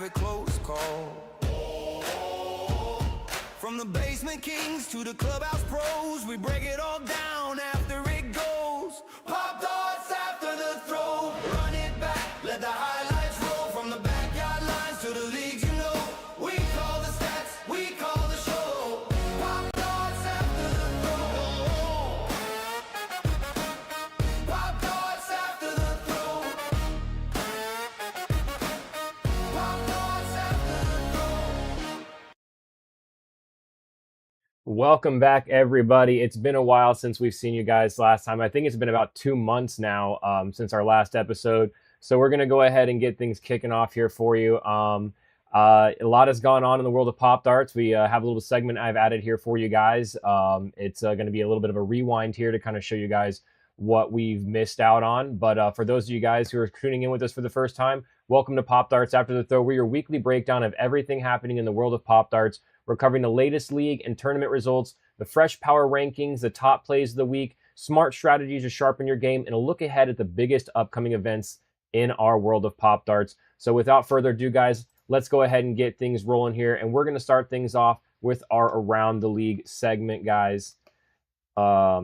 it close call. From the basement kings to the clubhouse pros, we break it all down after it goes. Pop darts after the throw. Run it back, let the highlights roll. From the backyard lines to the leagues, you know. We call the stats, we call the show. Pop darts after the throw. Pop darts after the throw. Pop darts after the throw. Welcome back, everybody. It's been a while since we've seen you guys last time. I think it's been about 2 months now since our last episode. So we're going to go ahead and get things kicking off here for you. A lot has gone on in the world of Pop Darts. We have a little segment I've added here for you guys. It's going to be a little bit of a rewind here to kind of show you guys what we've missed out on. But for those of you guys who are tuning in with us for the first time, welcome to Pop Darts After the Throw. We're your weekly breakdown of everything happening in the world of Pop Darts. We're covering the latest league and tournament results, the fresh power rankings, the top plays of the week, smart strategies to sharpen your game, and a look ahead at the biggest upcoming events in our world of Pop Darts. So without further ado, guys, let's go ahead and get things rolling here. And we're going to start things off with our Around the League segment, guys. Let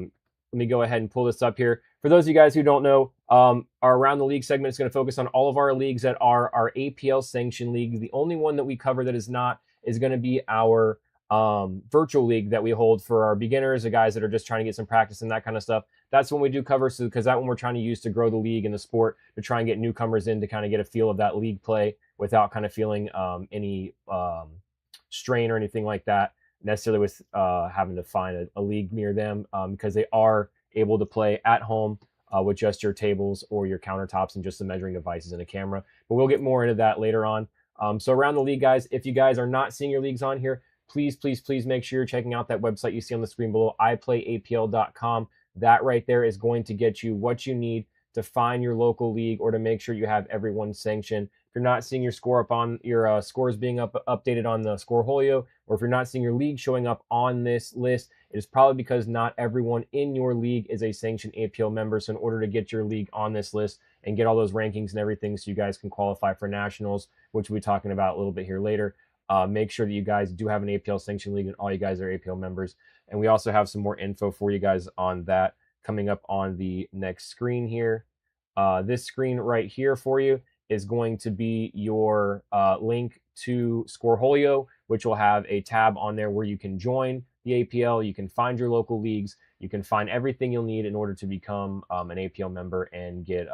me go ahead and pull this up here. For those of you guys who don't know, our Around the League segment is going to focus on all of our leagues that are our APL sanctioned leagues. The only one that we cover that is not is going to be our virtual league that we hold for our beginners, the guys that are just trying to get some practice and that kind of stuff. That's when we do cover, so because that one we're trying to use to grow the league and the sport, to try and get newcomers in to kind of get a feel of that league play without kind of feeling any strain or anything like that necessarily with having to find a league near them, because they are able to play at home with just your tables or your countertops and just the measuring devices and a camera. But we'll get more into that later on. So Around the League, guys, if you guys are not seeing your leagues on here, please make sure you're checking out that website you see on the screen below, iplayapl.com. That right there is going to get you what you need to find your local league or to make sure you have everyone sanctioned. If you're not seeing your score up on your scores being updated on the Scoreholio, or if you're not seeing your league showing up on this list, it is probably because not everyone in your league is a sanctioned APL member. So in order to get your league on this list and get all those rankings and everything so you guys can qualify for nationals, which we'll be talking about a little bit here later, make sure that you guys do have an APL sanctioned league and all you guys are APL members. And we also have some more info for you guys on that coming up on the next screen here. This screen right here for you is going to be your link to Scoreholio, which will have a tab on there where you can join the APL, you can find your local leagues, you can find everything you'll need in order to become an APL member and get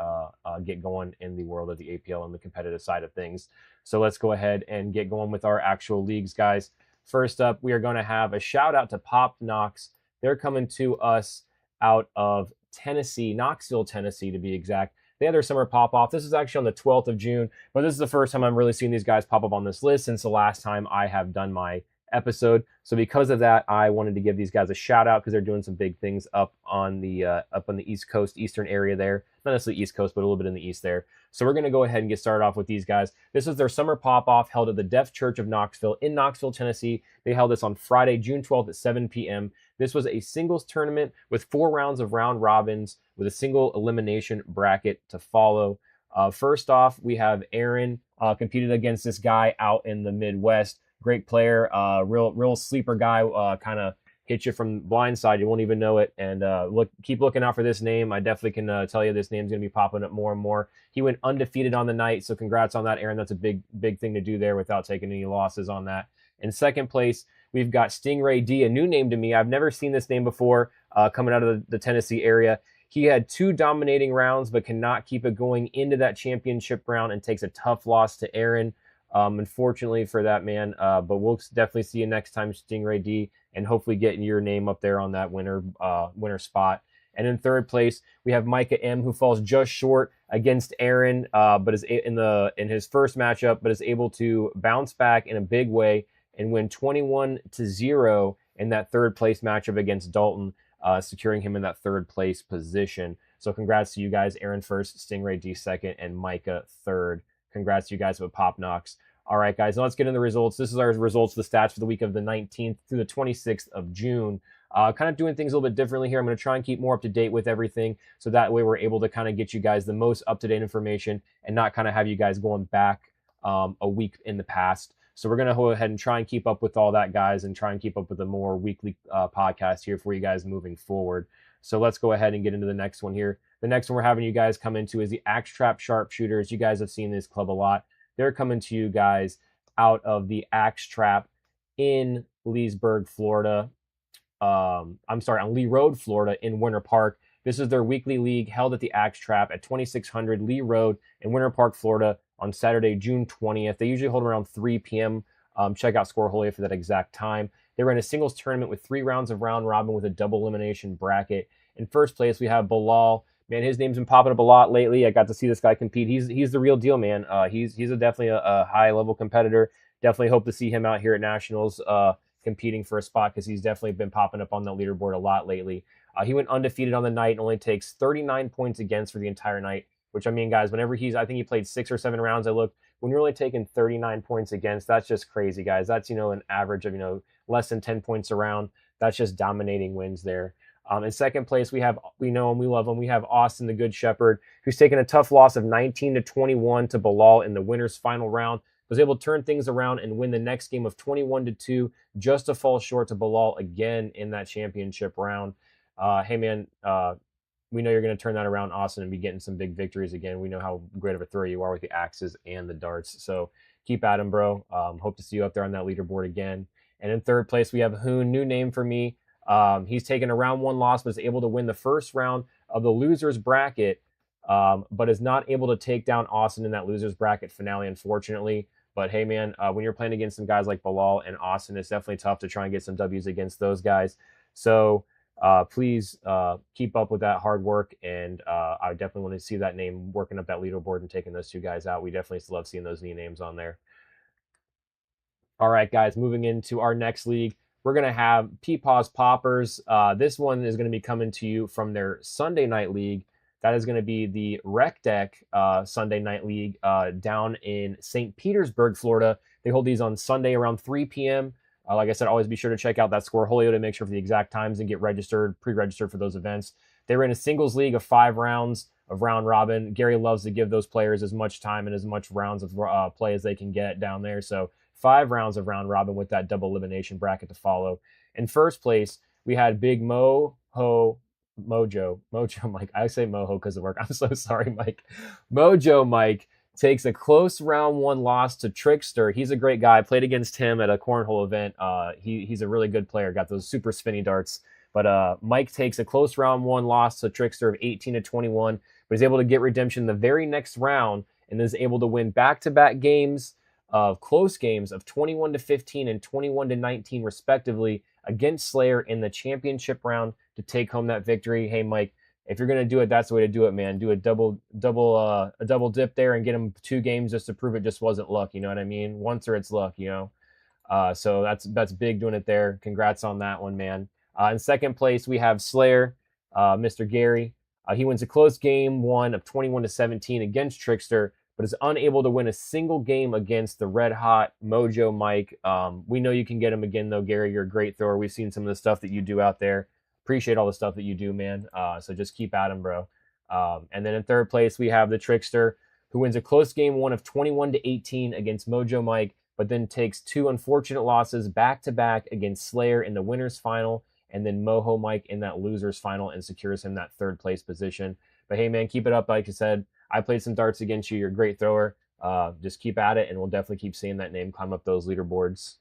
going in the world of the APL and the competitive side of things. So let's go ahead and get going with our actual leagues, guys. First up, we are going to have a shout out to Pop Knox. They're coming to us out of Tennessee, Knoxville, Tennessee to be exact. They had their summer pop off. This is actually on the 12th of June, but this is the first time I'm really seeing these guys pop up on this list since the last time I have done my episode. So because of that, I wanted to give these guys a shout out because they're doing some big things up on the East Coast, Eastern area there. Not necessarily East Coast, but a little bit in the East there. So we're going to go ahead and get started off with these guys. This is their summer pop off held at the Deaf Church of Knoxville in Knoxville, Tennessee. They held this on Friday, June 12th at 7 p.m. This was a singles tournament with 4 rounds of round robins with a single elimination bracket to follow. First off, we have Aaron competed against this guy out in the Midwest. Great player, real sleeper guy, kind of hit you from blind side. You won't even know it. And keep looking out for this name. I definitely can tell you this name's going to be popping up more and more. He went undefeated on the night, so congrats on that, Aaron. That's a big thing to do there without taking any losses on that. In second place, we've got Stingray D, a new name to me. I've never seen this name before coming out of the Tennessee area. He had 2 dominating rounds, but cannot keep it going into that championship round and takes a tough loss to Aaron. Unfortunately for that man, but we'll definitely see you next time, Stingray D, and hopefully getting your name up there on that winner spot. And in third place, we have Micah M, who falls just short against Aaron, but is in his first matchup, but is able to bounce back in a big way and win 21-0 in that third place matchup against Dalton, securing him in that third place position. So congrats to you guys, Aaron first, Stingray D second, and Micah third. Congrats to you guys with Pop Knox. All right, guys, now let's get into the results. This is our results, the stats for the week of the 19th through the 26th of June. Kind of doing things a little bit differently here. I'm going to try and keep more up to date with everything, so that way we're able to kind of get you guys the most up-to-date information and not kind of have you guys going back a week in the past. So we're going to go ahead and try and keep up with all that, guys, and try and keep up with a more weekly podcast here for you guys moving forward. So let's go ahead and get into the next one here. The next one we're having you guys come into is the Axe Trap Sharpshooters. You guys have seen this club a lot. They're coming to you guys out of the Axe Trap in Leesburg, Florida. I'm sorry, on Lee Road, Florida, in Winter Park. This is their weekly league held at the Axe Trap at 2600 Lee Road in Winter Park, Florida, on Saturday, June 20th. They usually hold around 3 p.m. Check out Scoreholia for that exact time. They ran a singles tournament with 3 rounds of round robin with a double elimination bracket. In first place, we have Bilal. Man, his name's been popping up a lot lately. I got to see this guy compete. He's the real deal, man. He's definitely a high level competitor. Definitely hope to see him out here at Nationals competing for a spot, because he's definitely been popping up on the leaderboard a lot lately. He went undefeated on the night and only takes 39 points against for the entire night, which, I mean, guys, whenever I think he played 6 or 7 rounds, I looked, when you're only taking 39 points against, that's just crazy, guys. That's, an average of, less than 10 points around. That's just dominating wins there. In second place, we know him, we love him. We have Austin, the Good Shepherd, who's taken a tough loss of 19-21 to Bilal in the winner's final round. Was able to turn things around and win the next game of 21-2, just to fall short to Bilal again in that championship round. Hey, man, we know you're going to turn that around, Austin, and be getting some big victories again. We know how great of a thrower you are with the axes and the darts. So keep at him, bro. Hope to see you up there on that leaderboard again. And in third place, we have Hoon, new name for me. He's taken a round 1 loss, but is able to win the first round of the losers bracket, but is not able to take down Austin in that losers bracket finale, unfortunately. But hey, man, when you're playing against some guys like Bilal and Austin, it's definitely tough to try and get some W's against those guys. So please keep up with that hard work, and I definitely want to see that name working up that leaderboard and taking those 2 guys out. We definitely still love seeing those new names on there. All right, guys, moving into our next league, we're going to have Peepaw's Poppers. This one is going to be coming to you from their Sunday night league. That is going to be the Rec Deck Sunday night league down in St. Petersburg, Florida. They hold these on Sunday around 3 p.m. Like I said, always be sure to check out that Scoreholio to make sure for the exact times and get registered, pre-registered for those events. They ran a singles league of 5 rounds of round robin. Gary loves to give those players as much time and as much rounds of play as they can get down there. So 5 rounds of round robin with that double elimination bracket to follow. In first place, we had Big Mojo Mike. I say Moho because of work. I'm so sorry, Mike. Mojo Mike takes a close round 1 loss to Trickster. He's a great guy. Played against him at a cornhole event. He's a really good player. Got those super spinny darts. But Mike takes a close round 1 loss to Trickster of 18-21, but is able to get redemption the very next round and is able to win back-to-back games of close games of 21-15 and 21-19 respectively against Slayer in the championship round to take home that victory. Hey, Mike, if you're going to do it, that's the way to do it, man. Do a double dip there and get him 2 games just to prove it just wasn't luck. You know what I mean? Once or it's luck, So that's big doing it there. Congrats on that one, man. In second place, we have Slayer, Mr. Gary. He wins a close game 1 of 21-17 against Trickster, but is unable to win a single game against the red hot Mojo Mike. We know you can get him again, though, Gary. You're a great thrower. We've seen some of the stuff that you do out there. Appreciate all the stuff that you do, man. So just keep at him, bro. And then in third place, we have the Trickster, who wins a close game 1 of 21-18 against Mojo Mike, but then takes 2 unfortunate losses back-to-back against Slayer in the winner's final, and then Moho Mike in that loser's final, and secures him that third place position. But hey, man, keep it up. Like I said, I played some darts against you. You're a great thrower. Just keep at it, and we'll definitely keep seeing that name climb up those leaderboards.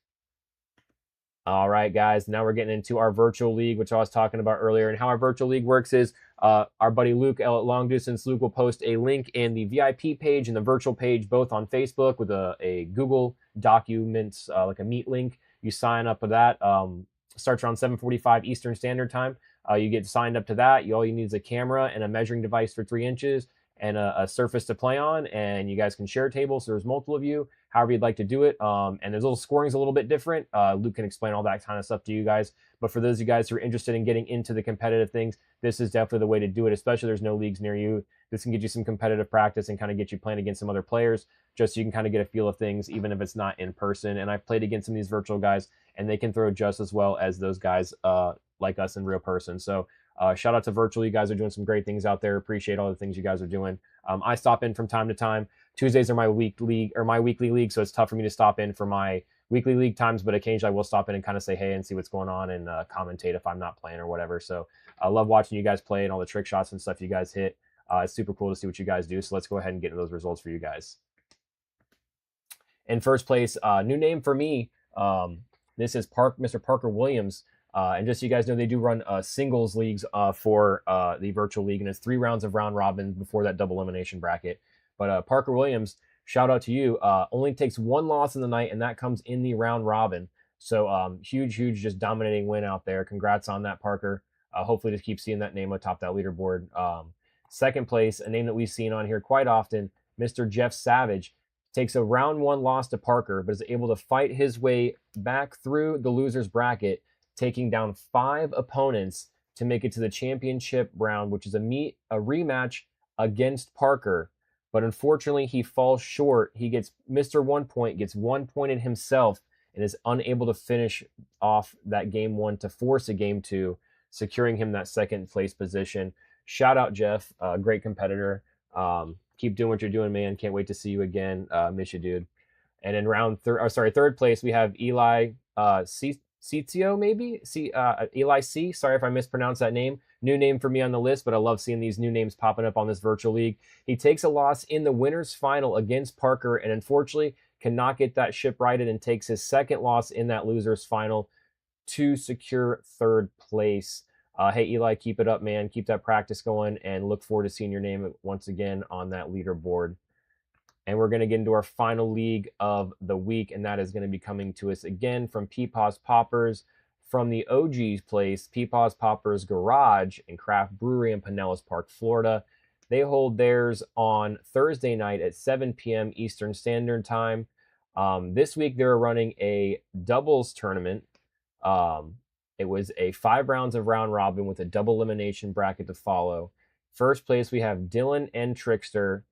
All right, guys, now we're getting into our virtual league, which I was talking about earlier. And how our virtual league works is our buddy Luke, Long Distance Luke, will post a link in the VIP page and the virtual page, both on Facebook with a Google Documents, like a Meet link. You sign up for that. Starts around 7:45 Eastern Standard Time. You get signed up to that. All you need is a camera and a measuring device for 3 inches and a surface to play on, and you guys can share tables. So there's multiple of you, however you'd like to do it. And there's little scoring's a little bit different. Luke can explain all that kind of stuff to you guys. But for those of you guys who are interested in getting into the competitive things, this is definitely the way to do it, especially there's no leagues near you. This can get you some competitive practice and kind of get you playing against some other players, just so you can kind of get a feel of things, even if it's not in person. And I've played against some of these virtual guys, and they can throw just as well as those guys like us in real person. So shout out to virtual. You guys are doing some great things out there. Appreciate all the things you guys are doing. I stop in from time to time. Tuesdays are my weekly league, so it's tough for me to stop in for my weekly league times, but occasionally I will stop in and kind of say hey and see what's going on and commentate if I'm not playing or whatever. So I love watching you guys play and all the trick shots and stuff you guys hit. It's super cool to see what you guys do. So let's go ahead and get into those results for you guys. In first place, new name for me. This is Mr. Parker Williams. And just so you guys know, they do run singles leagues for the virtual league, and it's 3 rounds of round robin before that double elimination bracket. But Parker Williams, shout out to you. Only takes 1 loss in the night, and that comes in the round robin. So huge, just dominating win out there. Congrats on that, Parker. Hopefully to keep seeing that name atop that leaderboard. Second place, a name that we've seen on here quite often, Mr. Jeff Savage. Takes a round 1 loss to Parker, but is able to fight his way back through the loser's bracket, taking down 5 opponents to make it to the championship round, which is a rematch against Parker. But unfortunately, he falls short. He gets Mr. 1 point, gets 1 pointed himself, and is unable to finish off that game 1 to force a game 2, securing him that second place position. Shout out, Jeff. Great competitor. Keep doing what you're doing, man. Can't wait to see you again. Miss you, dude. And in third place, we have Eli Cizio, maybe? Eli C. Sorry if I mispronounced that name. New name for me on the list, but I love seeing these new names popping up on this virtual league. He takes a loss in the winner's final against Parker, and unfortunately cannot get that ship righted and takes his second loss in that loser's final to secure third place. Hey, Eli, keep it up, man. Keep that practice going, and look forward to seeing your name once again on that leaderboard. And we're going to get into our final league of the week, and that is going to be coming to us again from Peepaw's Poppers from the OG's place, Peepaw's Poppers Garage and Craft Brewery in Pinellas Park, Florida. They hold theirs on Thursday night at 7 p.m. Eastern Standard Time. This week, they're running a doubles tournament. It was a 5 rounds of round robin with a double elimination bracket to follow. First place, we have Dylan and Trickster.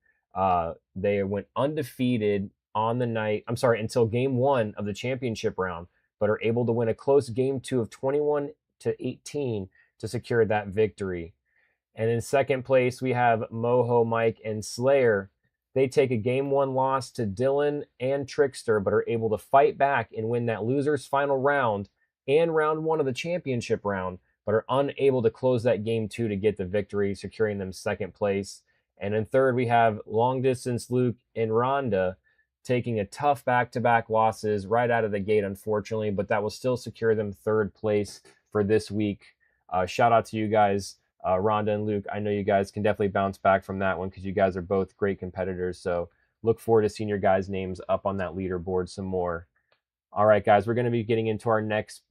They went undefeated on the night, until game 1 of the championship round, but are able to win a close game 2 of 21-18 to secure that victory. And in second place, we have Moho, Mike, and Slayer. They take a game 1 loss to Dylan and Trickster, but are able to fight back and win that loser's final round and round 1 of the championship round, but are unable to close that game 2 to get the victory, securing them second place. And in third, we have Long Distance Luke and Rhonda taking a tough back-to-back losses right out of the gate, unfortunately, but that will still secure them third place for this week. Shout out to you guys, Rhonda and Luke. I know you guys can definitely bounce back from that one because you guys are both great competitors. So look forward to seeing your guys' names up on that leaderboard some more. All right, guys, we're going to be getting into our next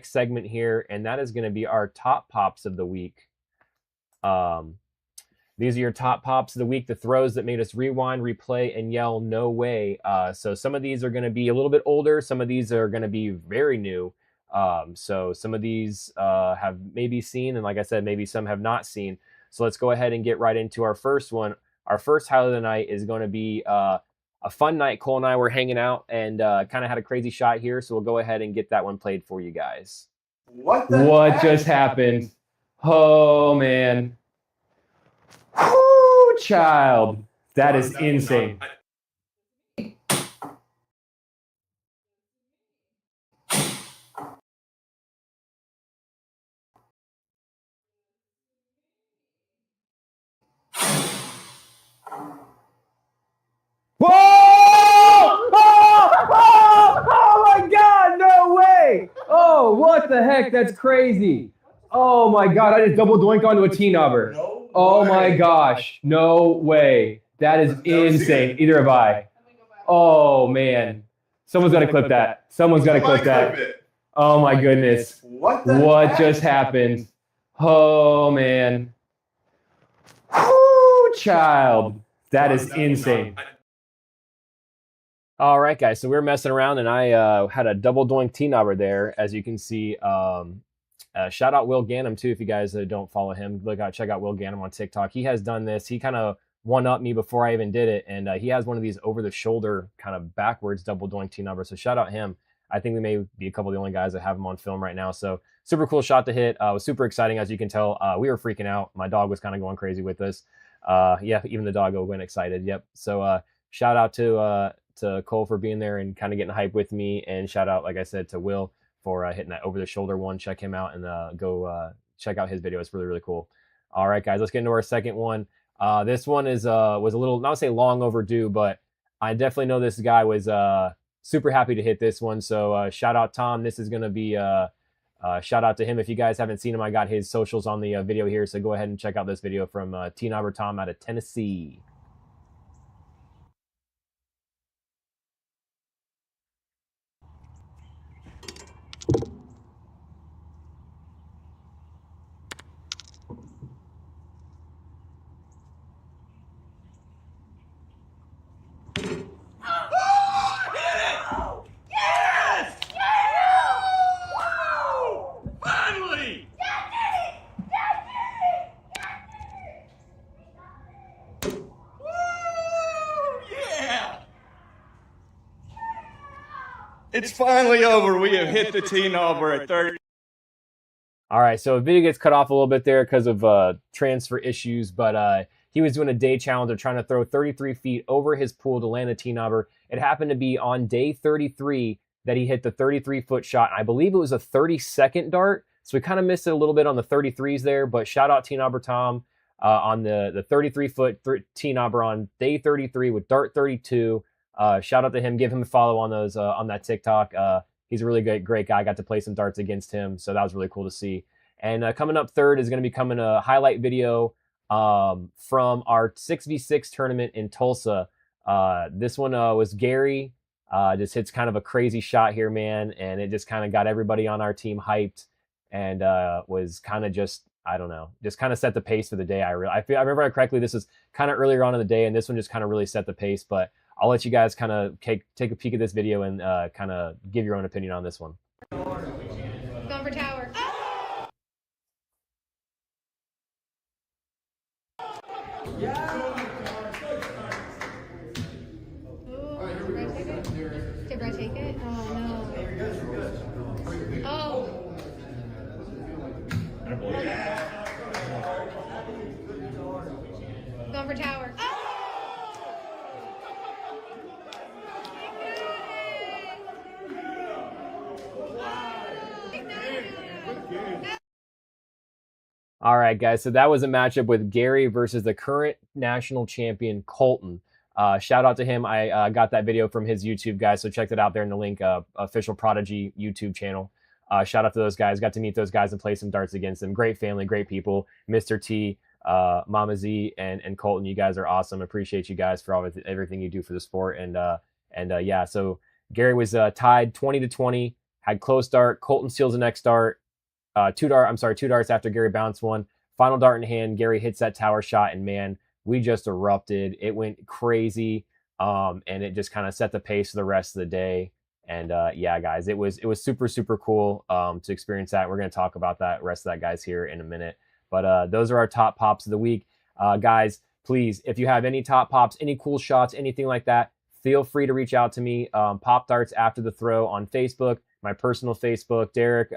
segment here, and that is going to be our top pops of the week. These are your top pops of the week, the throws that made us rewind, replay, and yell, no way. So some of these are going to be a little bit older. Some of these are going to be very new. So some of these have maybe seen, and like I said, maybe some have not seen. So let's go ahead and get right into our first one. Our first highlight of the night is going to be a fun night. Cole and I were hanging out and kind of had a crazy shot here. So we'll go ahead and get that one played for you guys. What just happened? Oh, man. Whoo, child. That is insane. Whoa! Oh my God, no way! Oh, what the heck? That's crazy. Oh my God, I just double doink onto a T-nubber. Oh my gosh, no way. That is insane. Either have I. Oh man. Someone's got to clip that. Someone's got to clip that. Oh my goodness. What just happened? Oh man. Whoo, child. That is insane. All right, guys. So we were messing around, and I had a double doink T-nubber there, as you can see. Shout out Will Gannum, too, if you guys don't follow him. Check out Will Gannum on TikTok. He has done this. He kind of one-upped me before I even did it, and he has one of these over-the-shoulder kind of backwards double doink T-nubber. So shout out him. I think we may be a couple of the only guys that have him on film right now. So super cool shot to hit. It was super exciting, as you can tell. We were freaking out. My dog was kind of going crazy with this. Yeah, even the doggo went excited. Yep. So shout out to Cole for being there and kind of getting hype with me, and shout out, like I said, to Will for hitting that over the shoulder one. Check him out and go check out his video. It's really cool. All right, guys, let's get into our second one. This one is was a little, not to say long overdue, but I definitely know this guy was super happy to hit this one. So shout out Tom. This is gonna be shout out to him. If you guys haven't seen him, I got his socials on the video here. So go ahead and check out this video from Teen Arbor Tom out of Tennessee. It's finally over. We have hit the Teen Arbor at 30. All right, so the video gets cut off a little bit there because of transfer issues, but he was doing a day challenge of trying to throw 33 feet over his pool to land a Teen Arbor. It happened to be on day 33 that he hit the 33-foot shot. I believe it was a 30-second dart, so we kind of missed it a little bit on the 33s there, but shout out Teen Arbor Tom on the 33-foot Teen Arbor on day 33 with dart 32. Shout out to him. Give him a follow on those on that TikTok. He's a really great guy. I got to play some darts against him, so that was really cool to see. And coming up third is going to be coming a highlight video from our 6v6 tournament in Tulsa. This one was Gary. Just hits kind of a crazy shot here, man, and it just kind of got everybody on our team hyped, and was kind of just, I don't know, just kind of set the pace for the day. I remember correctly, this was kind of earlier on in the day, and this one just kind of really set the pace. But I'll let you guys kind of take a peek at this video and kind of give your own opinion on this one. Going for tower. Did Brad take it? Oh no. Oh. Going for tower. All right, guys. So that was a matchup with Gary versus the current national champion, Colton. Shout out to him. I got that video from his YouTube, guys. So check that out there in the link, Official Prodigy YouTube channel. Shout out to those guys. Got to meet those guys and play some darts against them. Great family, great people. Mr. T, Mama Z, and Colton. You guys are awesome. Appreciate you guys for everything you do for the sport. And yeah, so Gary was tied 20-20, had close dart. Colton steals the next dart. Two darts after Gary bounced one. Final dart in hand, Gary hits that tower shot, and man, we just erupted. It went crazy, and it just kind of set the pace for the rest of the day. And yeah, guys, it was super cool to experience that. We're gonna talk about that rest of that, guys, here in a minute. But those are our top pops of the week, guys. Please, if you have any top pops, any cool shots, anything like that, feel free to reach out to me. Popdarts After the Throw on Facebook, my personal Facebook, Derek.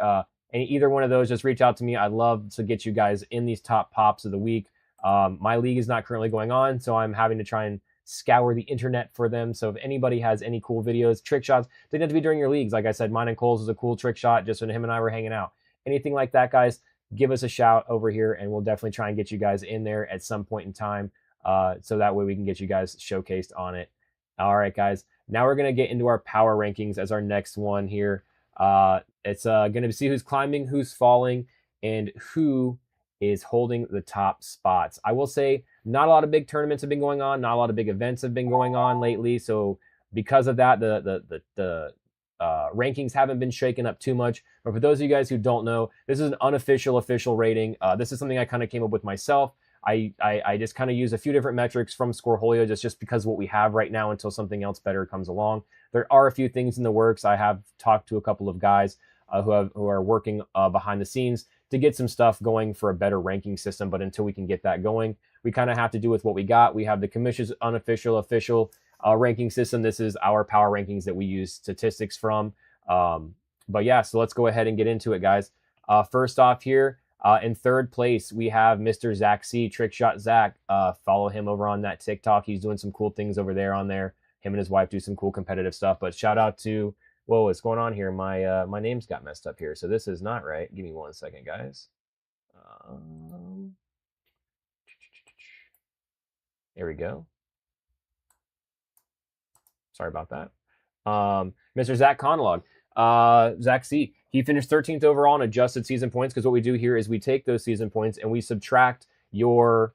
Either one of those, just reach out to me. I'd love to get you guys in these top pops of the week. My league is not currently going on, so I'm having to try and scour the internet for them. So if anybody has any cool videos, trick shots, they don't have to be during your leagues. Like I said, mine and Cole's was a cool trick shot just when him and I were hanging out. Anything like that, guys, give us a shout over here, and we'll definitely try and get you guys in there at some point in time, so that way we can get you guys showcased on it. All right, guys. Now we're going to get into our power rankings as our next one here. It's going to see who's climbing, who's falling, and who is holding the top spots. I will say not a lot of big tournaments have been going on. Not a lot of big events have been going on lately. So because of that, the rankings haven't been shaken up too much. But for those of you guys who don't know, this is an unofficial official rating. This is something I kind of came up with myself. I just kind of use a few different metrics from Scoreholio just because of what we have right now until something else better comes along. There are a few things in the works. I have talked to a couple of guys who are working behind the scenes to get some stuff going for a better ranking system. But until we can get that going, we kind of have to do with what we got. We have the commission's unofficial official ranking system. This is our power rankings that we use statistics from. But yeah, so let's go ahead and get into it, guys. First off here, In third place, we have Mr. Zach C, Trick Shot Zach. Follow him over on that TikTok. He's doing some cool things over there on there. Him and his wife do some cool competitive stuff. But shout out to, whoa, what's going on here? My name's got messed up here, so this is not right. Give me 1 second, guys. There we go. Sorry about that. Mr. Zach Conlog, Zach C. He finished 13th overall in adjusted season points, because what we do here is we take those season points and we subtract your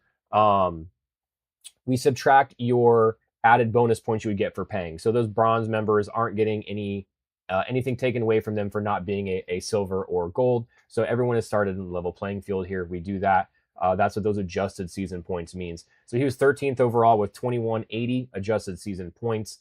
added bonus points you would get for paying. So those bronze members aren't getting anything taken away from them for not being a silver or gold. So everyone has started in the level playing field here. We do that. That's what those adjusted season points means. So he was 13th overall with 2180 adjusted season points.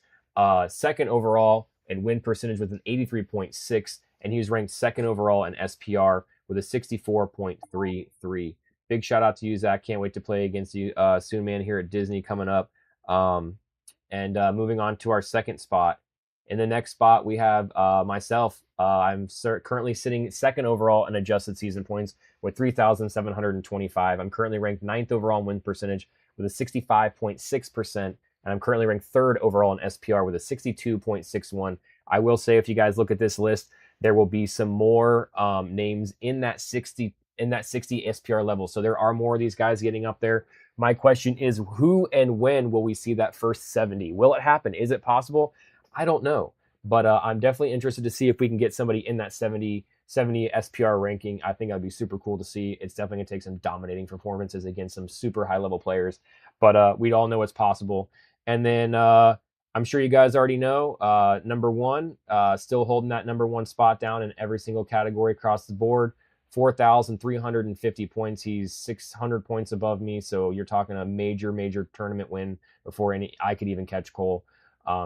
Second overall in win percentage with an 83.6, and he was ranked second overall in SPR with a 64.33. Big shout out to you, Zach. Can't wait to play against you soon, man, here at Disney coming up. Moving on to our second spot. In the next spot, we have myself. I'm currently sitting second overall in adjusted season points with 3,725. I'm currently ranked ninth overall in win percentage with a 65.6%. And I'm currently ranked third overall in SPR with a 62.61. I will say, if you guys look at this list, there will be some more names in that 60 SPR level. So there are more of these guys getting up there. My question is, who and when will we see that first 70? Will it happen? Is it possible? I don't know. But I'm definitely interested to see if we can get somebody in that 70 SPR ranking. I think that'd be super cool to see. It's definitely going to take some dominating performances against some super high-level players. But we all know it's possible. And then I'm sure you guys already know, number one, still holding that number one spot down in every single category across the board. 4,350 points. He's 600 points above me. So you're talking a major tournament win before I could even catch Cole.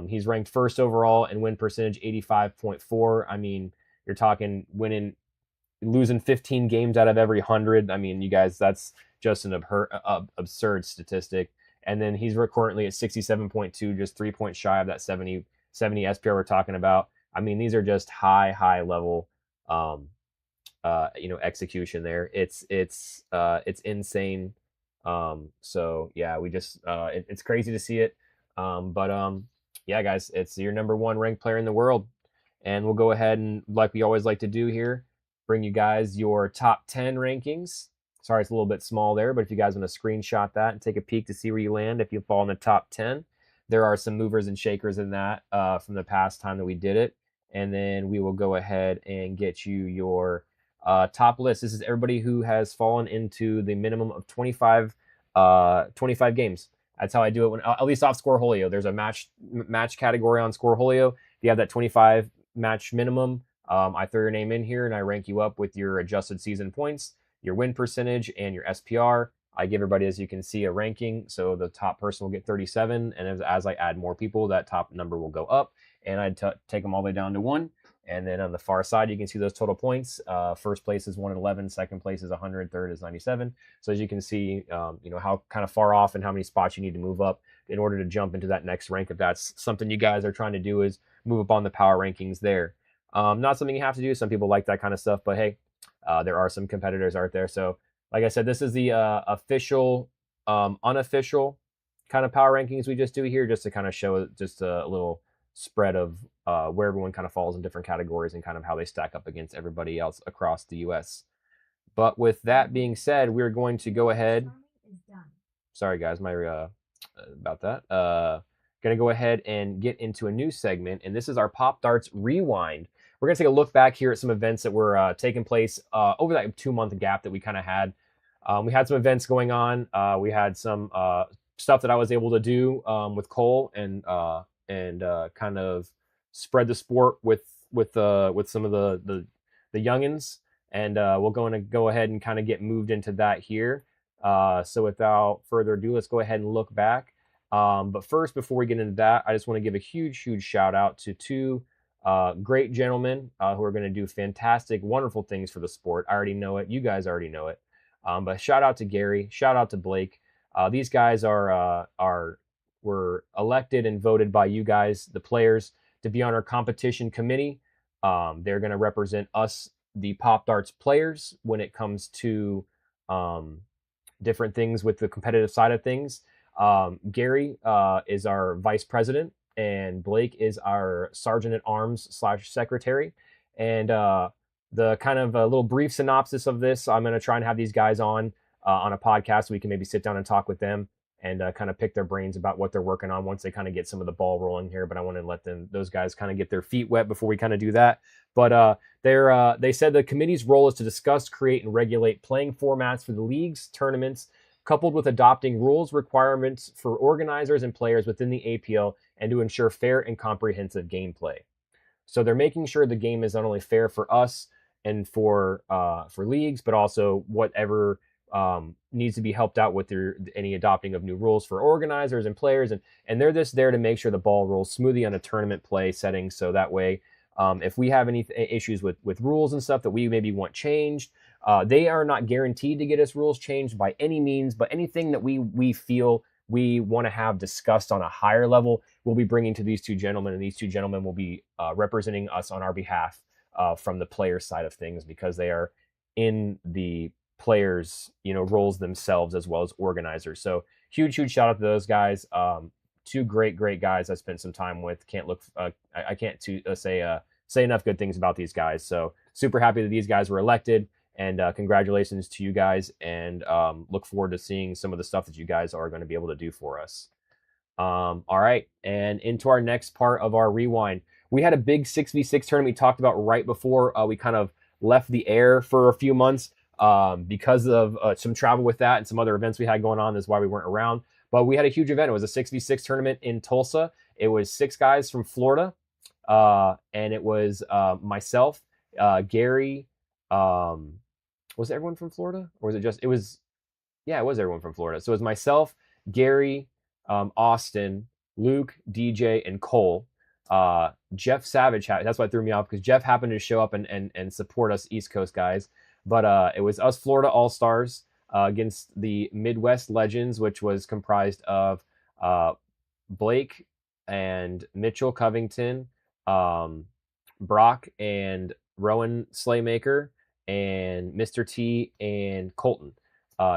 He's ranked first overall in win percentage, 85.4. I mean, you're talking losing 15 games out of every 100. I mean, you guys, that's just an absurd statistic. And then he's currently at 67.2, just 3 points shy of that 70 SPR we're talking about. I mean, these are just high level, execution there. It's insane. So yeah, we just it's crazy to see it. Yeah, guys, it's your number one ranked player in the world. And we'll go ahead and, like we always like to do here, bring you guys your top 10 rankings. Sorry, it's a little bit small there, but if you guys want to screenshot that and take a peek to see where you land, if you fall in the top 10, there are some movers and shakers in that from the past time that we did it. And then we will go ahead and get you your top list. This is everybody who has fallen into the minimum of 25 games. That's how I do it when, at least off Scoreholio. There's a match category on Scoreholio. If you have that 25 match minimum, I throw your name in here and I rank you up with your adjusted season points, your win percentage, and your SPR. I give everybody, as you can see, a ranking. So the top person will get 37. And as I add more people, that top number will go up. And I'd take them all the way down to 1. And then on the far side, you can see those total points. First place is 111. Second place is 100. Third is 97. So as you can see, how kind of far off and how many spots you need to move up in order to jump into that next rank. If that's something you guys are trying to do, is move up on the power rankings there. Not something you have to do. Some people like that kind of stuff, but hey, there are some competitors out there. So like I said, this is the official, unofficial kind of power rankings we just do here, just to kind of show just a little spread of where everyone kind of falls in different categories and kind of how they stack up against everybody else across the US. But with that being said, we're going to go ahead. Sorry guys, about that. Going to go ahead and get into a new segment, and this is our Pop Darts Rewind. We're going to take a look back here at some events that were taking place over that 2-month gap that we kind of had. We had some events going on. We had some stuff that I was able to do with Cole and kind of spread the sport with some of the youngins, and we're going to go ahead and kind of get moved into that here. So without further ado, let's go ahead and look back. But first, before we get into that, I just want to give a huge shout out to two great gentlemen who are going to do fantastic, wonderful things for the sport. I already know it. You guys already know it. But shout out to Gary. Shout out to Blake. These guys were elected and voted by you guys, the players, to be on our competition committee. They're going to represent us the Popdarts players when it comes to different things with the competitive side of things. Gary is our vice president, and Blake is our sergeant at arms / secretary. And the kind of a little brief synopsis of this, I'm going to try and have these guys on a podcast so we can maybe sit down and talk with them and kind of pick their brains about what they're working on once they kind of get some of the ball rolling here. But I want to let those guys kind of get their feet wet before we kind of do that. But they said the committee's role is to discuss, create, and regulate playing formats for the leagues, tournaments, coupled with adopting rules requirements for organizers and players within the APL, and to ensure fair and comprehensive gameplay. So they're making sure the game is not only fair for us and for leagues, but also whatever needs to be helped out with any adopting of new rules for organizers and players. And they're just there to make sure the ball rolls smoothly on a tournament play setting. So that way, if we have any issues with rules and stuff that we maybe want changed, they are not guaranteed to get us rules changed by any means, but anything that we feel we want to have discussed on a higher level, we'll be bringing to these two gentlemen, and these two gentlemen will be representing us on our behalf from the player side of things, because they are in the players, roles themselves as well as organizers. So huge shout out to those guys. Two great guys I spent some time with. I can't say enough good things about these guys. So super happy that these guys were elected, and congratulations to you guys, and look forward to seeing some of the stuff that you guys are going to be able to do for us. All right, and into our next part of our rewind. We had a big 6v6 tournament we talked about right before we kind of left the air for a few months because of some travel with that and some other events we had going on. That's why we weren't around. But we had a huge event. It was a 6v6 tournament in Tulsa. It was 6 guys from Florida, and it was myself, Gary. Was everyone from Florida, or was it just? It was everyone from Florida. So it was myself, Gary, Austin, Luke, DJ, and Cole. Jeff Savage, that's why it threw me off, because Jeff happened to show up and support us East Coast guys. But it was us Florida All-Stars against the Midwest Legends, which was comprised of Blake and Mitchell Covington, Brock and Rowan Slaymaker, and Mr. T and Colton.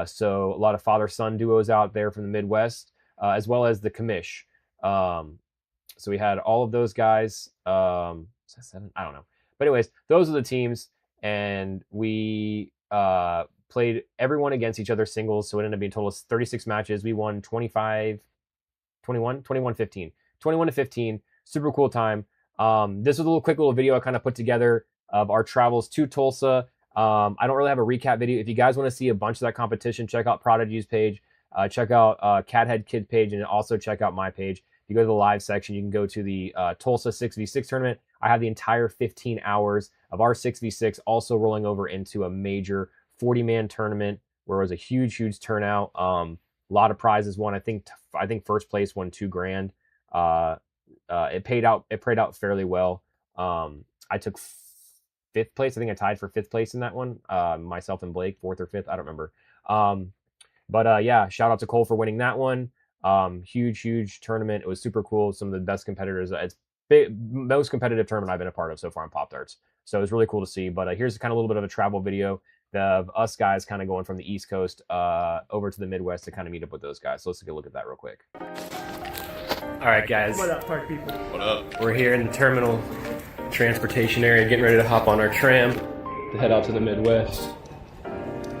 So a lot of father-son duos out there from the Midwest, as well as the Commish. So we had all of those guys. Is that 7? I don't know. But anyways, those are the teams, and we played everyone against each other singles. So it ended up being a total of 36 matches. We won 21-15. 21-15. Super cool time. This was a quick little video I kind of put together of our travels to Tulsa. I don't really have a recap video. If you guys want to see a bunch of that competition, check out Prodigy's page. Check out Cathead Kid page, and also check out my page. If you go to the live section, you can go to the Tulsa 6v6 tournament. I have the entire 15 hours of our 6v6 also rolling over into a major 40-man tournament where it was a huge turnout. A lot of prizes won. I think first place won $2,000. It paid out fairly well. I took 5th place. I think I tied for 5th place in that one. Myself and Blake, 4th or 5th. I don't remember. But yeah, shout out to Cole for winning that one. Huge tournament. It was super cool. Some of the best competitors. It's most competitive tournament I've been a part of so far in Popdarts. So it was really cool to see. But here's kind of a little bit of a travel video of us guys kind of going from the East Coast over to the Midwest to kind of meet up with those guys. So let's take a look at that real quick. All right, guys. What up, park people? What up? We're here in the terminal transportation area, getting ready to hop on our tram to head out to the Midwest.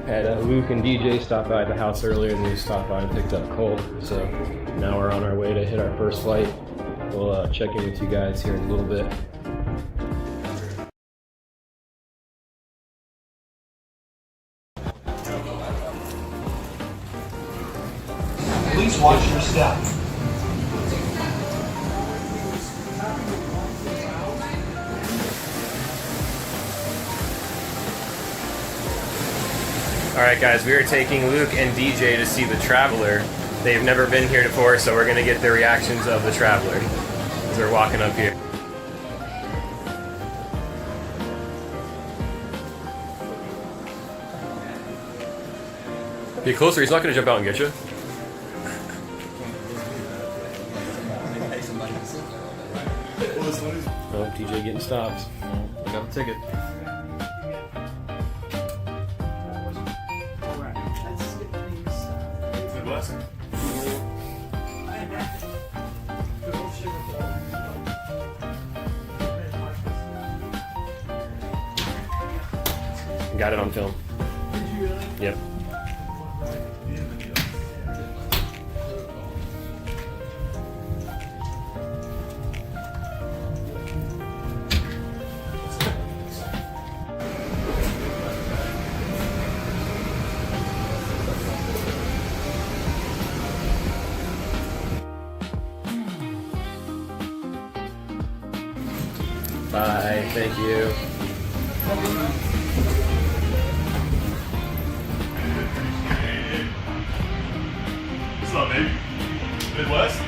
Had Luke and DJ stop by the house earlier, and we stopped by and picked up Cole. So now we're on our way to hit our first flight. We'll check in with you guys here in a little bit. Please watch your step. Alright guys, we are taking Luke and DJ to see the Traveler. They've never been here before, so we're going to get their reactions of the Traveler as they're walking up here. Get closer, he's not going to jump out and get you. Oh, DJ getting stopped. Got a ticket. Midwest. Got it on film. Did you really? Yep. Bye. Thank you. What's up, baby? Midwest?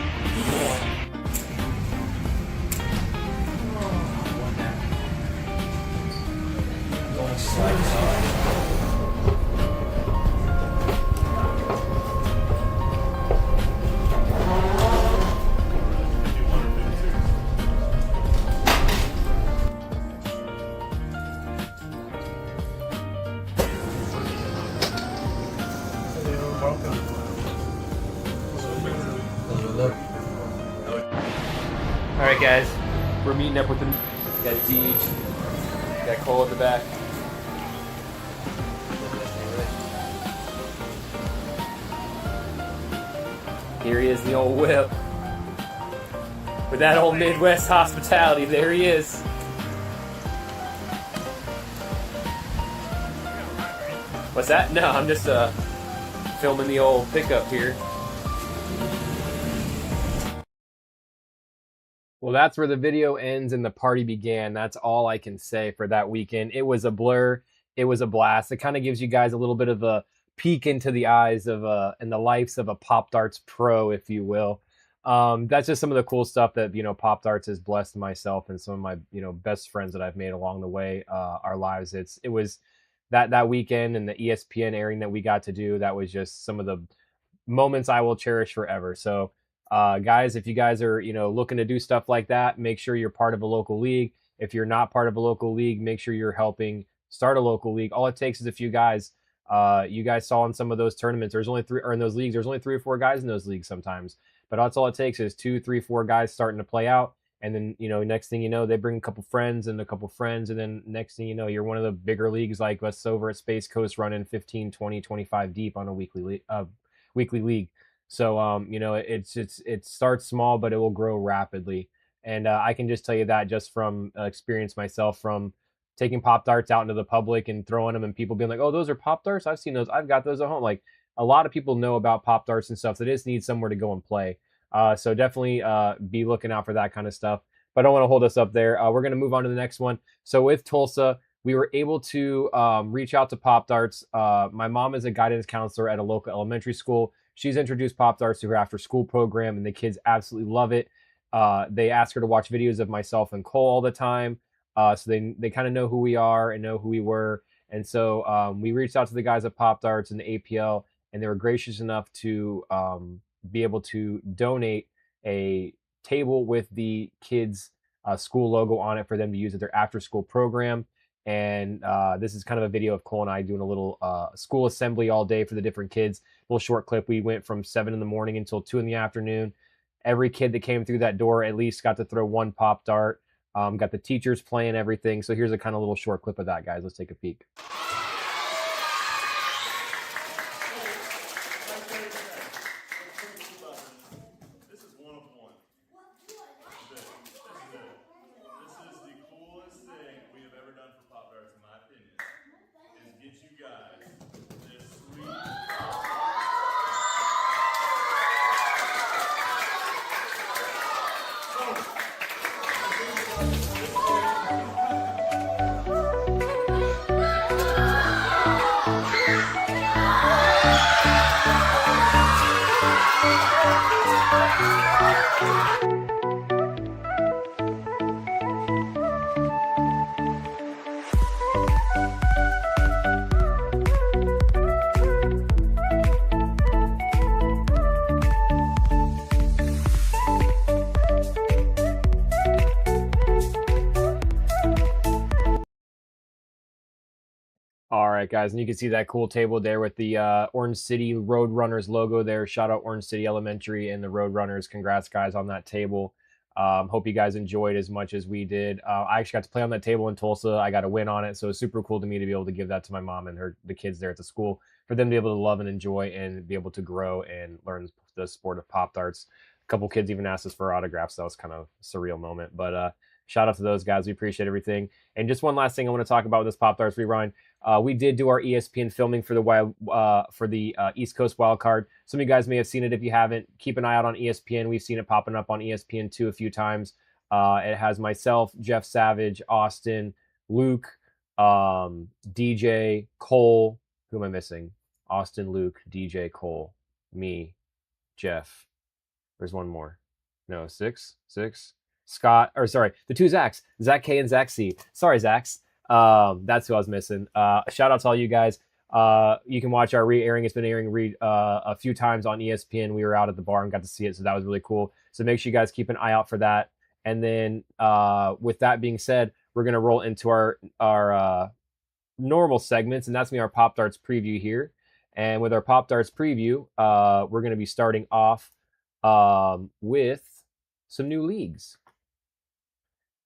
All right, guys, we're meeting up with them. Got Deej, got Cole at the back. Here he is, the old whip. With that old Midwest hospitality, there he is. What's that? No, I'm just filming the old pickup here. Well, that's where the video ends and the party began. That's all I can say for that weekend. It was a blur. It was a blast. It kind of gives you guys a little bit of a peek into the eyes of and the lives of a Popdarts pro, if you will. That's just some of the cool stuff that, Popdarts has blessed myself and some of my, best friends that I've made along the way, our lives. It was that weekend and the ESPN airing that we got to do. That was just some of the moments I will cherish forever. So, guys, if you guys are, looking to do stuff like that, make sure you're part of a local league. If you're not part of a local league, make sure you're helping start a local league. All it takes is a few guys. You guys saw in some of those tournaments, there's only three, or in those leagues, there's only 3 or 4 guys in those leagues sometimes. But that's all it takes is 2, 3, 4 guys starting to play out. And then, next thing you know, they bring a couple friends and a couple friends. And then next thing you know, you're one of the bigger leagues like us over at Space Coast running 15, 20, 25 deep on a weekly league. So, it starts small, but it will grow rapidly. And I can just tell you that just from experience myself, from taking Popdarts out into the public and throwing them and people being like, oh, those are Popdarts? I've seen those. I've got those at home. Like, a lot of people know about Popdarts and stuff. So they just need somewhere to go and play. So definitely be looking out for that kind of stuff. But I don't want to hold us up there. We're going to move on to the next one. So with Tulsa, we were able to reach out to Popdarts. My mom is a guidance counselor at a local elementary school. She's introduced Popdarts to her after school program, and the kids absolutely love it. They ask her to watch videos of myself and Cole all the time. So they kind of know who we are and know who we were. And so we reached out to the guys at Popdarts and the APL, and they were gracious enough to be able to donate a table with the kids' school logo on it for them to use at their after-school program. And this is kind of a video of Cole and I doing a little school assembly all day for the different kids. A little short clip. We went from 7 in the morning until 2 in the afternoon. Every kid that came through that door at least got to throw one Pop Dart. Got the teachers playing everything. So here's a kind of little short clip of that, guys. Let's take a peek. All right, guys, and you can see that cool table there with the Orange City Roadrunners logo there. Shout out Orange City Elementary and the Roadrunners. Congrats, guys, on that table. Hope you guys enjoyed as much as we did. I actually got to play on that table in Tulsa. I got a win on it, so it's super cool to me to be able to give that to my mom and the kids there at the school, for them to be able to love and enjoy and be able to grow and learn the sport of Pop Darts. A couple kids even asked us for autographs. That was kind of a surreal moment, but shout out to those guys. We appreciate everything. And just one last thing I want to talk about with this Pop Darts rerun. We did do our ESPN filming for the East Coast Wild Card. Some of you guys may have seen it. If you haven't, keep an eye out on ESPN. We've seen it popping up on ESPN2 a few times. It has myself, Jeff Savage, Austin, Luke, DJ, Cole. Who am I missing? Austin, Luke, DJ, Cole, me, Jeff. There's one more. No, six. Scott, or sorry, the two Zachs, Zach K and Zach C. Sorry, Zachs. That's who I was missing. Shout out to all you guys. You can watch our re-airing. It's been airing a few times on ESPN. We were out at the bar and got to see it, so that was really cool. So make sure you guys keep an eye out for that. And then with that being said, we're gonna roll into our normal segments, and that's gonna be our Pop Darts preview here. And with our Pop Darts preview, we're gonna be starting off with some new leagues.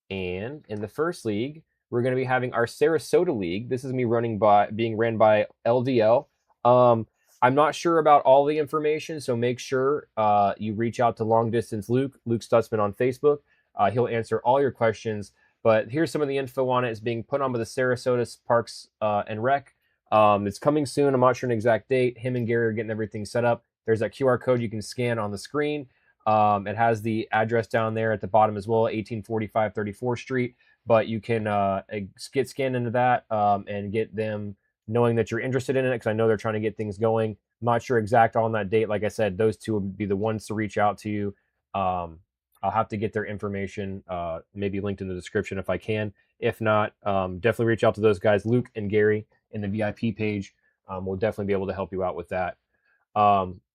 And in the first league, we're going to be having our Sarasota League. This is me being ran by LDL. I'm not sure about all the information, so make sure you reach out to Long Distance Luke Stutzman on Facebook. He'll answer all your questions. But here's some of the info on it. It's being put on by the Sarasota Parks and Rec. It's coming soon. I'm not sure an exact date. Him and Gary are getting everything set up. There's that QR code you can scan on the screen. It has the address down there at the bottom as well, 1845 34th Street. But you can get scanned into that and get them knowing that you're interested in it, because I know they're trying to get things going. I'm not sure exact on that date. Like I said, those two would be the ones to reach out to you. I'll have to get their information maybe linked in the description if I can. If not, definitely reach out to those guys, Luke and Gary, in the VIP page. We'll definitely be able to help you out with that.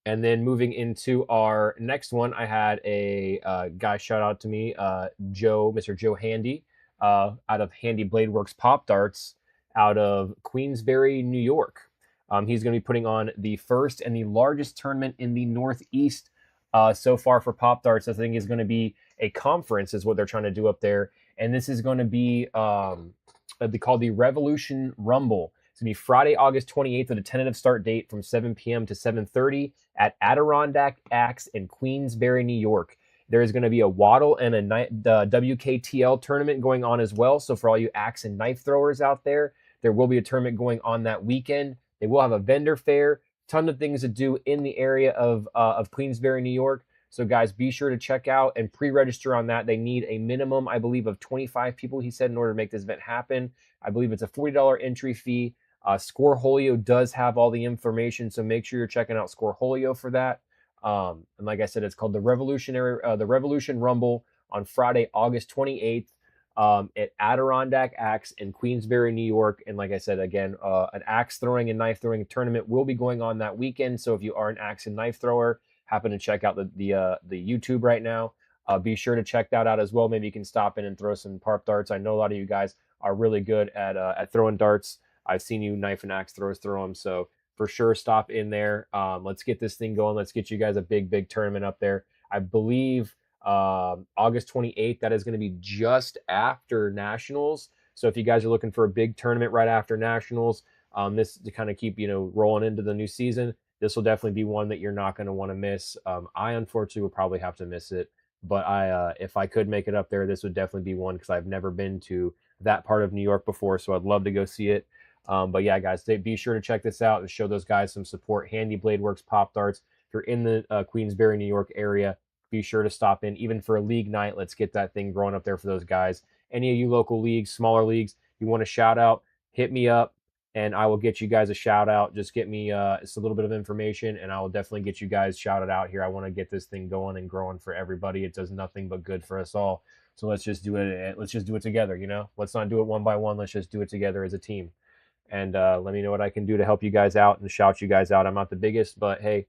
And then moving into our next one, I had a guy shout out to me, Mr. Joe Handy, out of Handy Blade Works Pop Darts out of Queensbury, New York. He's going to be putting on the first and the largest tournament in the Northeast so far for Pop Darts. I think is going to be a conference is what they're trying to do up there. And this is going to be called the Revolution Rumble. It's going to be Friday, August 28th with a tentative start date from 7 p.m. to 7:30 at Adirondack Axe in Queensbury, New York. There is going to be a Waddle and a WKTL tournament going on as well. So for all you axe and knife throwers out there, there will be a tournament going on that weekend. They will have a vendor fair, ton of things to do in the area of Queensbury, New York. So guys, be sure to check out and pre-register on that. They need a minimum, I believe, of 25 people, he said, in order to make this event happen. I believe it's a $40 entry fee. Scoreholio does have all the information, so make sure you're checking out Scoreholio for that. And like I said, it's called the Revolution Rumble on Friday, August 28th at Adirondack Axe in Queensbury, New York. And like I said, again, an axe throwing and knife throwing tournament will be going on that weekend. So if you are an axe and knife thrower, happen to check out the YouTube right now, be sure to check that out as well. Maybe you can stop in and throw some Pop Darts. I know a lot of you guys are really good at throwing darts. I've seen you knife and axe throwers throw them, so for sure stop in there. Let's get this thing going. Let's get you guys a big tournament up there. I believe August 28th, that is going to be just after Nationals. So if you guys are looking for a big tournament right after Nationals, this to kind of keep rolling into the new season, this will definitely be one that you're not going to want to miss. I unfortunately will probably have to miss it, but if I could make it up there, this would definitely be one, because I've never been to that part of New York before, so I'd love to go see it. But yeah, guys, be sure to check this out and show those guys some support. Handy Blade Works Pop Darts. If you're in the Queensbury, New York area, be sure to stop in, even for a league night. Let's get that thing growing up there for those guys. Any of you local leagues, smaller leagues, you want a shout out, hit me up, and I will get you guys a shout out. Just get me just a little bit of information, and I will definitely get you guys shouted out here. I want to get this thing going and growing for everybody. It does nothing but good for us all. So let's just do it. Let's just do it together. Let's not do it one by one. Let's just do it together as a team. And let me know what I can do to help you guys out and shout you guys out. I'm not the biggest, but hey,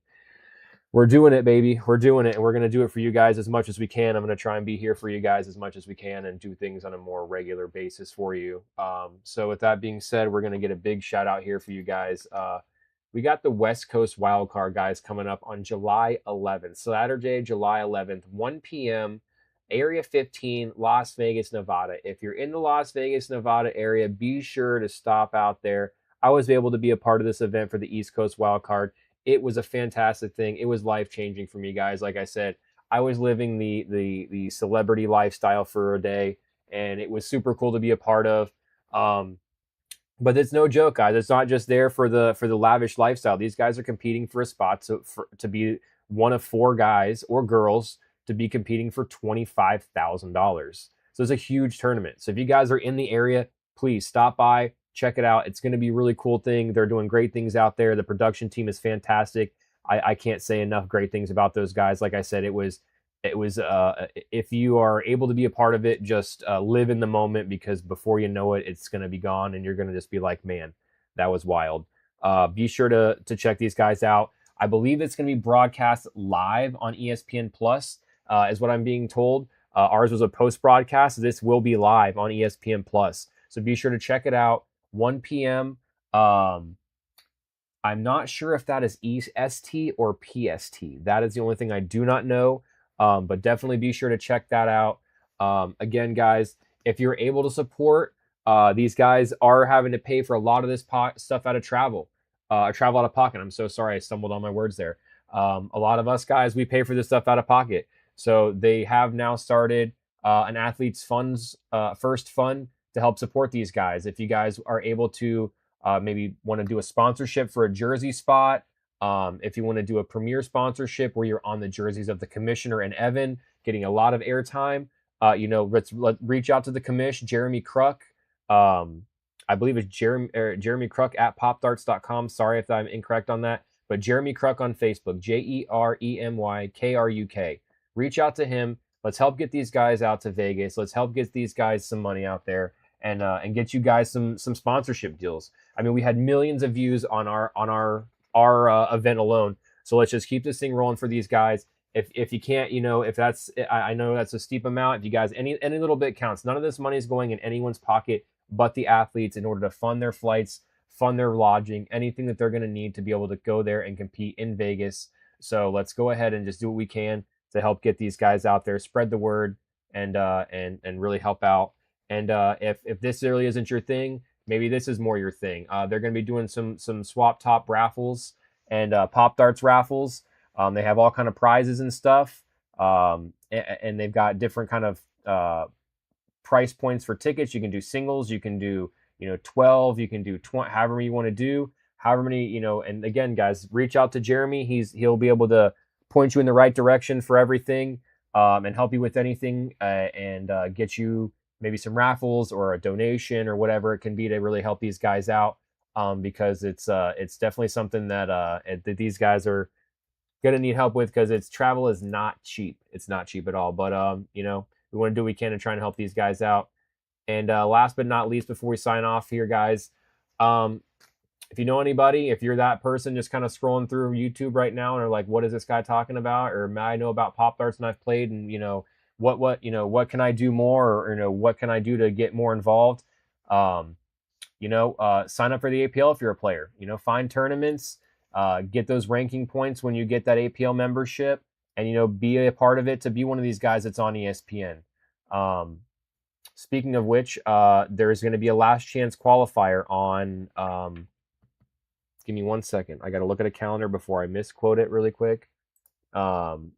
we're doing it, baby. We're doing it, and we're going to do it for you guys as much as we can. I'm going to try and be here for you guys as much as we can and do things on a more regular basis for you. So with that being said, we're going to get a big shout out here for you guys. We got the West Coast Wildcard, guys, coming up on July 11th. Saturday, July 11th, 1 p.m., Area 15, Las Vegas, Nevada. If you're in the Las Vegas, Nevada area, be sure to stop out there. I was able to be a part of this event for the East Coast Wildcard. It was a fantastic thing. It was life-changing for me, guys. Like I said, I was living the celebrity lifestyle for a day, and it was super cool to be a part of. But it's no joke, guys. It's not just there for the lavish lifestyle. These guys are competing for a spot to be one of 4 guys or girls to be competing for $25,000. So it's a huge tournament. So if you guys are in the area, please stop by, check it out. It's going to be a really cool thing. They're doing great things out there. The production team is fantastic. I can't say enough great things about those guys. Like I said, it was if you are able to be a part of it, just live in the moment, because before you know it, it's going to be gone and you're going to just be like, man, that was wild. Be sure to check these guys out. I believe it's going to be broadcast live on ESPN Plus, is what I'm being told. Ours was a post broadcast. This will be live on ESPN Plus. So be sure to check it out. 1 p.m. I'm not sure if that is EST or PST. That is the only thing I do not know. But definitely be sure to check that out. Again, guys, if you're able to support, these guys are having to pay for a lot of this stuff out of travel out of pocket. I'm so sorry, I stumbled on my words there. A lot of us guys, we pay for this stuff out of pocket. So they have now started an athlete's funds first fund to help support these guys. If you guys are able to maybe want to do a sponsorship for a jersey spot, if you want to do a premier sponsorship where you're on the jerseys of the commissioner and Evan, getting a lot of airtime, let's reach out to the commish, Jeremy Kruk. I believe it's Jeremy Kruk at popdarts.com. Sorry if I'm incorrect on that, but Jeremy Kruk on Facebook, JeremyKruk. Reach out to him. Let's help get these guys out to Vegas. Let's help get these guys some money out there and get you guys some sponsorship deals. I mean, we had millions of views on our event alone. So let's just keep this thing rolling for these guys. If you can't, if that's, I know that's a steep amount. If you guys, any little bit counts. None of this money is going in anyone's pocket but the athletes in order to fund their flights, fund their lodging, anything that they're going to need to be able to go there and compete in Vegas. So let's go ahead and just do what we can to help get these guys out there, spread the word, and really help out. And if this really isn't your thing, maybe this is more your thing. They're going to be doing some swap top raffles and Pop Darts raffles. They have all kind of prizes and stuff, and they've got different kind of price points for tickets. You can do singles, you can do 12, you can do 20, however you want to do, however many. And again, guys, reach out to Jeremy. He'll be able to point you in the right direction for everything, and help you with anything, and get you maybe some raffles or a donation or whatever it can be to really help these guys out, because it's definitely something that these guys are gonna need help with, because travel is not cheap. It's not cheap at all. But we want to do what we can to try and help these guys out. And last but not least, before we sign off here, guys, if you know anybody, if you're that person just kind of scrolling through YouTube right now and are like, what is this guy talking about? Or I know about Pop Darts and I've played, and what can I do more, or what can I do to get more involved? Sign up for the APL if you're a player. Find tournaments, get those ranking points when you get that APL membership, and be a part of it to be one of these guys that's on ESPN. Speaking of which, there's going to be a last chance qualifier on. Give me 1 second. I got to look at a calendar before I misquote it really quick. August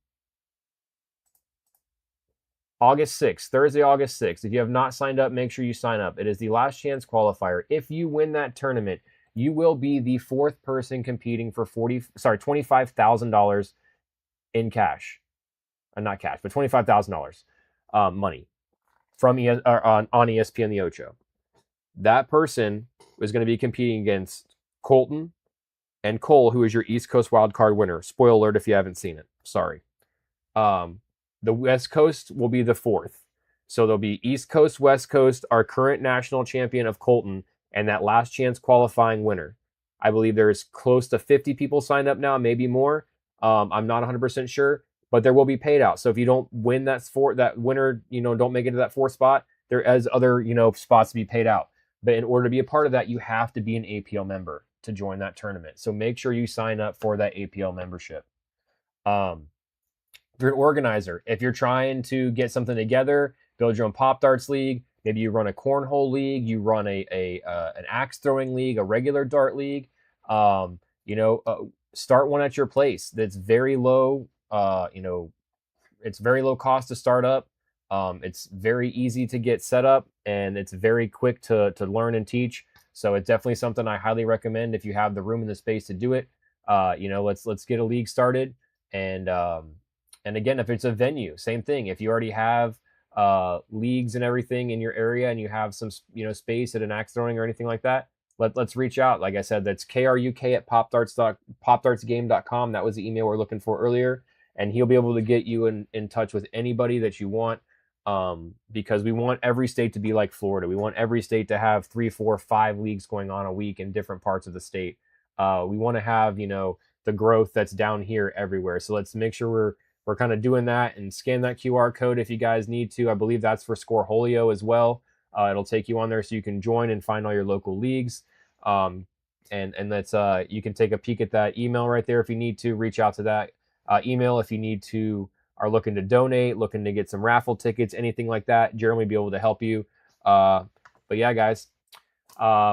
6th, Thursday, August 6th. If you have not signed up, make sure you sign up. It is the last chance qualifier. If you win that tournament, you will be the 4th person competing for $25,000 in cash. Not cash, but $25,000 money from on ESPN the Ocho. That person is going to be competing against Colton and Cole, who is your East Coast wildcard winner. Spoiler alert if you haven't seen it. Sorry. The West Coast will be the 4th. So there'll be East Coast, West Coast, our current national champion of Colton, and that last chance qualifying winner. I believe there's close to 50 people signed up now, maybe more. I'm not 100% sure, but there will be paid out. So if you don't win that winner, don't make it to that 4th spot, there is other, spots to be paid out. But in order to be a part of that, you have to be an APL member to join that tournament. So make sure you sign up for that APL membership. If you're an organizer, if you're trying to get something together, build your own Pop Darts league, maybe you run a cornhole league, you run an axe throwing league, a regular dart league, start one at your place. That's very low. It's very low cost to start up. It's very easy to get set up, and it's very quick to learn and teach. So it's definitely something I highly recommend if you have the room and the space to do it. Let's get a league started. And again, if it's a venue, same thing. If you already have leagues and everything in your area, and you have some space at an axe throwing or anything like that, let's reach out. Like I said, that's kruk@popdartsgame.com. That was the email we're looking for earlier, and he'll be able to get you in touch with anybody that you want, because we want every state to be like Florida. We want every state to have 3, 4, 5 leagues going on a week in different parts of the state. We want to have the growth that's down here everywhere. So let's make sure we're kind of doing that, and scan that QR code if you guys need to. I believe that's for Scoreholio as well. It'll take you on there so you can join and find all your local leagues. And that's you can take a peek at that email right there if you need to. Reach out to that email if you are looking to donate, looking to get some raffle tickets, anything like that. Jeremy will be able to help you. But yeah, guys,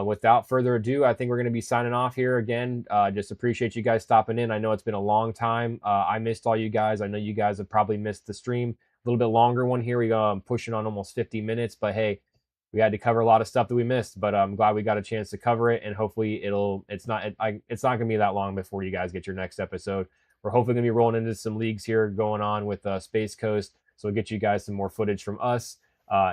without further ado, I think we're going to be signing off here again. Just appreciate you guys stopping in. I know it's been a long time. I missed all you guys. I know you guys have probably missed the stream. A little bit longer one here. We got pushing on almost 50 minutes, but hey, we had to cover a lot of stuff that we missed, but I'm glad we got a chance to cover it, and hopefully it's not going to be that long before you guys get your next episode. We're hopefully going to be rolling into some leagues here going on with Space Coast, so we'll get you guys some more footage from us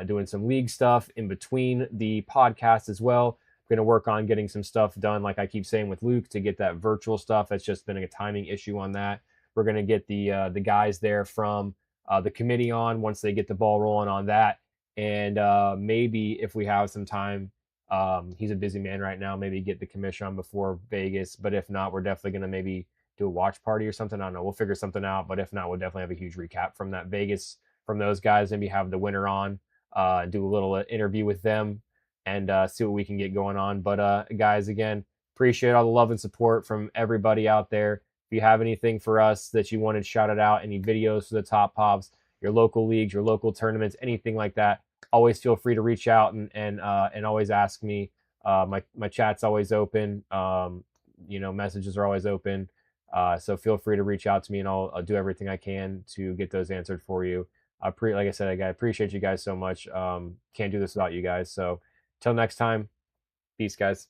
doing some league stuff in between the podcast as well. We're going to work on getting some stuff done, like I keep saying, with Luke, to get that virtual stuff. It's just been a timing issue on that. We're going to get the guys there from the committee on once they get the ball rolling on that. And maybe if we have some time, he's a busy man right now, maybe get the commission on before Vegas. But if not, we're definitely going to maybe do a watch party or something. I don't know. We'll figure something out. But if not, we'll definitely have a huge recap from that Vegas, from those guys. Maybe have the winner on, do a little interview with them, and see what we can get going on. But guys, again, appreciate all the love and support from everybody out there. If you have anything for us that you wanted shouted out, any videos for the Top Pops, your local leagues, your local tournaments, anything like that, always feel free to reach out and always ask me. My chat's always open. Messages are always open. So feel free to reach out to me, and I'll do everything I can to get those answered for you. Like I said, I appreciate you guys so much. Can't do this without you guys. So till next time, peace, guys.